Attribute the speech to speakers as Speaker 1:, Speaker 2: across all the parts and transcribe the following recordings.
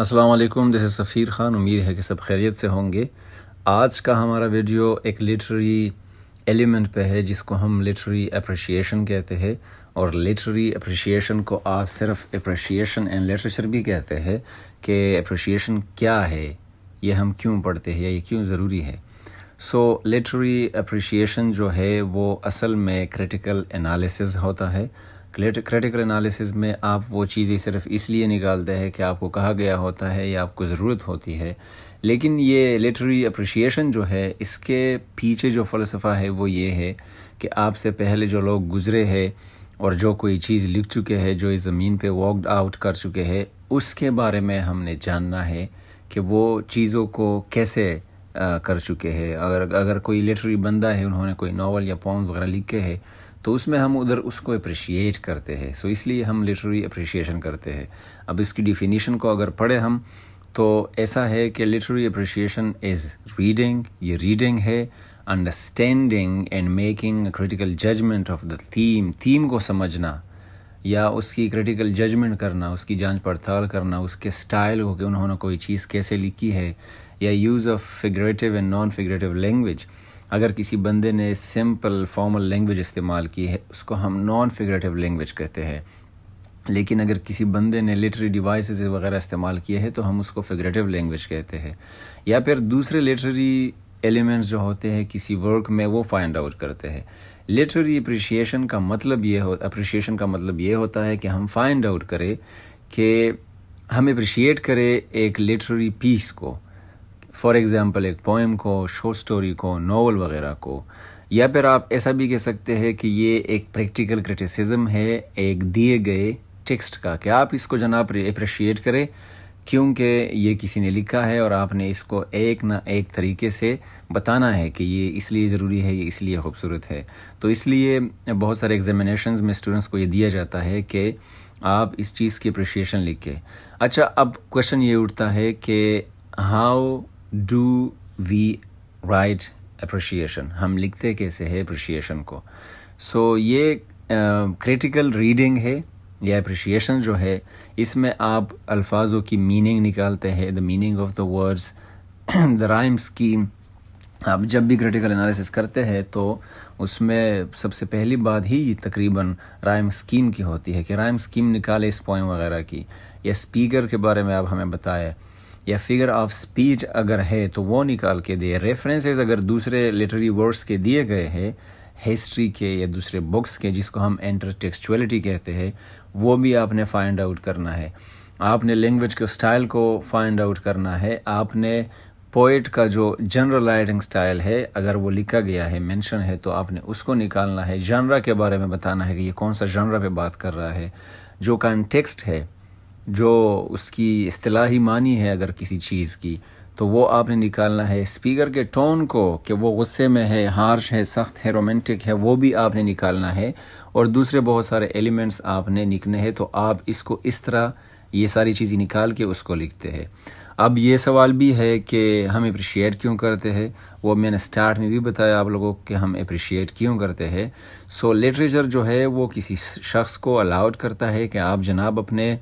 Speaker 1: السلام علیکم، دس از سفیر خان. امید ہے کہ سب خیریت سے ہوں گے. آج کا ہمارا ویڈیو ایک لٹری ایلیمنٹ پہ ہے جس کو ہم لٹری اپریشیشن کہتے ہیں، اور لٹری اپریشیشن کو آپ صرف اپریشیشن اینڈ لٹریچر بھی کہتے ہیں کہ اپریشیشن کیا ہے، یہ ہم کیوں پڑھتے ہیں یا یہ کیوں ضروری ہے. سو لٹری اپریشیشن جو ہے وہ اصل میں کریٹیکل انالیسز ہوتا ہے. کریٹیکل انالیسز میں آپ وہ چیزیں صرف اس لیے نکالتے ہیں کہ آپ کو کہا گیا ہوتا ہے یا آپ کو ضرورت ہوتی ہے، لیکن یہ لٹری اپریشیشن جو ہے اس کے پیچھے جو فلسفہ ہے وہ یہ ہے کہ آپ سے پہلے جو لوگ گزرے ہیں اور جو کوئی چیز لکھ چکے ہیں، جو اس زمین پہ واکڈ آؤٹ کر چکے ہیں، اس کے بارے میں ہم نے جاننا ہے کہ وہ چیزوں کو کیسے کر چکے ہیں. اگر کوئی لٹری بندہ ہے، انہوں نے کوئی ناول یا پومز وغیرہ لکھے ہیں، تو اس میں ہم ادھر اس کو اپریشیٹ کرتے ہیں. سو اس لیے ہم لٹری اپریشیشن کرتے ہیں. اب اس کی ڈیفینیشن کو اگر پڑھیں ہم تو ایسا ہے کہ لٹری اپریشیشن از ریڈنگ، یہ ریڈنگ ہے، understanding and making critical judgement of the theme کو سمجھنا یا اس کی کریٹیکل ججمنٹ کرنا، اس کی جانچ پڑتال کرنا، اس کے سٹائل کو کہ انہوں نے کوئی چیز کیسے لکھی ہے، یا use of figurative and non figurative language. اگر کسی بندے نے سمپل فارمل لینگویج استعمال کی ہے اس کو ہم نان فگریٹیو لینگویج کہتے ہیں، لیکن اگر کسی بندے نے لٹری ڈیوائسز وغیرہ استعمال کیے ہیں تو ہم اس کو فگریٹیو لینگویج کہتے ہیں. یا پھر دوسرے لٹری ایلیمنٹس جو ہوتے ہیں کسی ورک میں وہ فائنڈ آؤٹ کرتے ہیں. لٹری اپریشیشن کا مطلب یہ ہوتا ہے کہ ہم فائنڈ آؤٹ کریں کہ ہم اپریشیٹ کریں ایک لٹری پیس کو، فار ایگزامپل ایک پوئم کو، شارٹ سٹوری کو، ناول وغیرہ کو. یا پھر آپ ایسا بھی کہہ سکتے ہیں کہ یہ ایک پریکٹیکل کرٹیسزم ہے ایک دیے گئے ٹیکسٹ کا، کہ آپ اس کو جناب اپریشیٹ کریں کیونکہ یہ کسی نے لکھا ہے اور آپ نے اس کو ایک نہ ایک طریقے سے بتانا ہے کہ یہ اس لیے ضروری ہے، یہ اس لیے خوبصورت ہے. تو اس لیے بہت سارے ایگزامینیشنز میں اسٹوڈنٹس کو یہ دیا جاتا ہے کہ آپ اس چیز کی اپریشیشن لکھیں. اچھا، اب کویشچن یہ اٹھتا ہے کہ how do we write appreciation, ہم لکھتے کیسے ہے اپریشیشن کو. سو یہ کریٹیکل ریڈنگ ہے یا اپریشیشن جو ہے، اس میں آپ الفاظوں کی میننگ نکالتے ہیں، the meaning of the words, the rhyme scheme. آپ جب بھی کریٹیکل انالیسس کرتے ہیں تو اس میں سب سے پہلی بات ہی تقریباً رائم اسکیم کی ہوتی ہے کہ رائم اسکیم نکالے اس پوائم وغیرہ کی، یا اسپیکر کے بارے میں آپ ہمیں بتائے، یا فگر آف سپیچ اگر ہے تو وہ نکال کے دے. ریفرنسز اگر دوسرے لٹری ورڈز کے دیے گئے ہیں، ہسٹری کے یا دوسرے بکس کے، جس کو ہم انٹر ٹیکسچولیٹی کہتے ہیں، وہ بھی آپ نے فائنڈ آؤٹ کرنا ہے. آپ نے لینگویج کے سٹائل کو فائنڈ آؤٹ کرنا ہے. آپ نے پوئٹ کا جو جنرل رائٹنگ سٹائل ہے، اگر وہ لکھا گیا ہے، مینشن ہے، تو آپ نے اس کو نکالنا ہے. جانرا کے بارے میں بتانا ہے کہ یہ کون سا جانرا پہ بات کر رہا ہے. جو کانٹیکسٹ ہے، جو اس کی اصطلاحی معنی ہے اگر کسی چیز کی، تو وہ آپ نے نکالنا ہے. اسپیکر کے ٹون کو کہ وہ غصے میں ہے، ہارش ہے، سخت ہے، رومانٹک ہے، وہ بھی آپ نے نکالنا ہے. اور دوسرے بہت سارے ایلیمنٹس آپ نے لکھنے ہیں. تو آپ اس کو اس طرح یہ ساری چیزیں نکال کے اس کو لکھتے ہیں. اب یہ سوال بھی ہے کہ ہم اپریشیٹ کیوں کرتے ہیں، وہ میں نے سٹارٹ میں بھی بتایا آپ لوگوں کہ ہم اپریشیٹ کیوں کرتے ہیں. سو لٹریچر جو ہے وہ کسی شخص کو الاؤڈ کرتا ہے کہ آپ جناب اپنے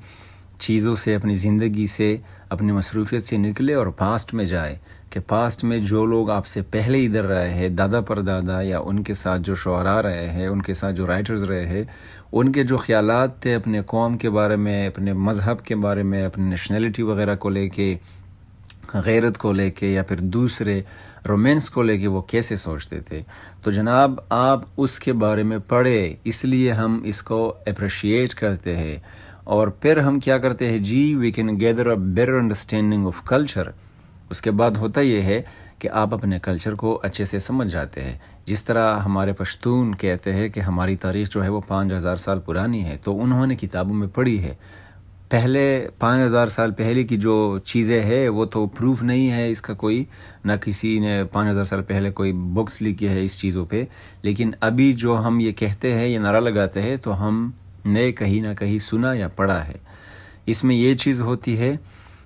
Speaker 1: چیزوں سے، اپنی زندگی سے، اپنی مصروفیت سے نکلے اور پاسٹ میں جائے، کہ پاسٹ میں جو لوگ آپ سے پہلے ادھر رہے ہیں، دادا پر دادا، یا ان کے ساتھ جو شعراء رہے ہیں، ان کے ساتھ جو رائٹرز رہے ہیں، ان کے جو خیالات تھے اپنے قوم کے بارے میں، اپنے مذہب کے بارے میں، اپنی نیشنلٹی وغیرہ کو لے کے، غیرت کو لے کے، یا پھر دوسرے رومانس کو لے کے وہ کیسے سوچتے تھے. تو جناب آپ اس کے بارے میں پڑھے، اس لیے ہم اس کو اپریشیٹ کرتے ہیں. اور پھر ہم کیا کرتے ہیں جی، we can gather a better understanding of culture. اس کے بعد ہوتا یہ ہے کہ آپ اپنے کلچر کو اچھے سے سمجھ جاتے ہیں. جس طرح ہمارے پشتون کہتے ہیں کہ ہماری تاریخ جو ہے وہ 5000 سال پرانی ہے، تو انہوں نے کتابوں میں پڑھی ہے. پہلے 5000 سال پہلے کی جو چیزیں ہیں وہ تو پروف نہیں ہے اس کا کوئی، نہ کسی نے 5000 سال پہلے کوئی بکس لکھی ہے اس چیزوں پہ. لیکن ابھی جو ہم یہ کہتے ہیں، یہ نعرہ لگاتے ہیں، تو ہم نے کہیں نہ کہیں سنا یا پڑھا ہے. اس میں یہ چیز ہوتی ہے.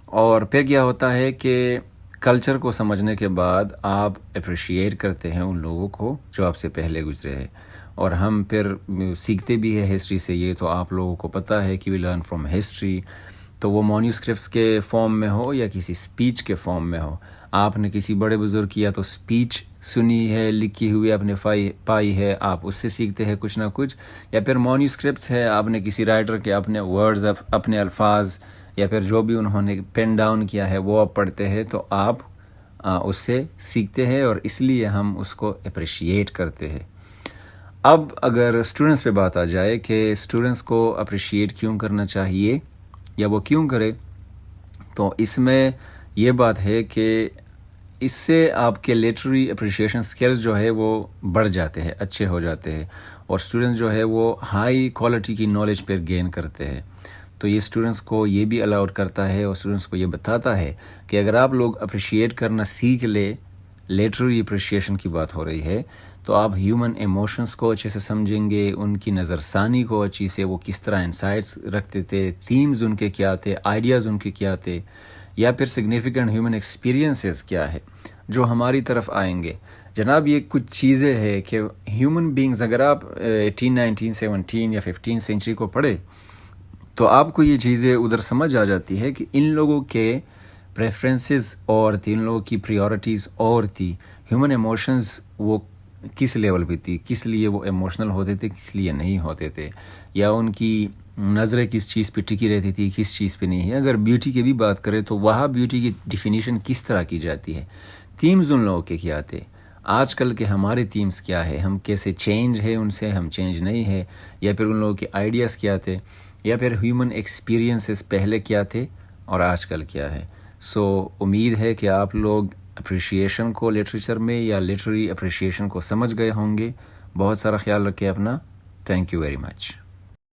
Speaker 1: اور پھر کیا ہوتا ہے کہ کلچر کو سمجھنے کے بعد آپ اپریشیٹ کرتے ہیں ان لوگوں کو جو آپ سے پہلے گزرے ہیں. اور ہم پھر سیکھتے بھی ہیں ہسٹری سے. یہ تو آپ لوگوں کو پتہ ہے کہ وی لرن فرام ہسٹری. تو وہ مانیوسکرپٹس کے فارم میں ہو یا کسی سپیچ کے فارم میں ہو. آپ نے کسی بڑے بزرگ کی یا تو سپیچ سنی ہے، لکھی ہوئی آپ نے پائی ہے، آپ اس سے سیکھتے ہیں کچھ نہ کچھ، یا پھر مانیوسکرپٹس ہے، آپ نے کسی رائٹر کے اپنے ورڈز، اپنے الفاظ یا پھر جو بھی انہوں نے پین ڈاؤن کیا ہے وہ آپ پڑھتے ہیں، تو آپ اس سے سیکھتے ہیں اور اس لیے ہم اس کو اپریشیٹ کرتے ہیں. اب اگر اسٹوڈنٹس پہ بات آ جائے کہ اسٹوڈنٹس کو اپریشیٹ کیوں کرنا چاہیے یا وہ کیوں کرے، تو اس میں یہ بات ہے کہ اس سے آپ کے لٹریری اپریشیشن سکلز جو ہے وہ بڑھ جاتے ہیں، اچھے ہو جاتے ہیں، اور اسٹوڈنٹس جو ہے وہ ہائی کوالٹی کی نالج پہ گین کرتے ہیں. تو یہ اسٹوڈنٹس کو یہ بھی الاؤڈ کرتا ہے اور اسٹوڈنٹس کو یہ بتاتا ہے کہ اگر آپ لوگ اپریشیٹ کرنا سیکھ لے، لٹریری اپریشیشن کی بات ہو رہی ہے، تو آپ ہیومن ایموشنز کو اچھے سے سمجھیں گے، ان کی نظر ثانی کو اچھی سے، وہ کس طرح انسائٹس رکھتے تھے، تھیمز ان کے کیا تھے، آئیڈیاز ان کے کیا تھے، یا پھر سگنیفیکنٹ ہیومن ایکسپیرینسز کیا ہے جو ہماری طرف آئیں گے. جناب یہ کچھ چیزیں ہیں کہ ہیومن بینگز، اگر آپ 18، 19، 17 یا 15 سینچری کو پڑھے تو آپ کو یہ چیزیں ادھر سمجھ آ جاتی ہے کہ ان لوگوں کے پریفرنسز اور تھی، ان لوگوں کی پریورٹیز اور تھی، ہیومن ایموشنز وہ کس لیول پہ تھی، کس لیے وہ ایموشنل ہوتے تھے، کس لیے نہیں ہوتے تھے، یا ان کی نظریں کس چیز پہ ٹکی رہتی تھی، کس چیز پہ نہیں ہے. اگر بیوٹی کی بھی بات کریں تو وہاں بیوٹی کی ڈیفینیشن کس طرح کی جاتی ہے، تھیمز ان لوگوں کے کیا تھے، آج کل کے ہمارے تھیمز کیا ہے، ہم کیسے چینج ہے ان سے، ہم چینج نہیں ہے، یا پھر ان لوگوں کے آئیڈیاز کیا تھے، یا پھر ہیومن ایکسپیرینسز پہلے کیا تھے اور آج کل کیا ہے. سو امید ہے کہ آپ لوگ اپریشیشن کو لٹریچر میں یا لٹریری اپریشیشن کو سمجھ گئے ہوں گے. بہت سارا خیال رکھیں اپنا. Thank you very much.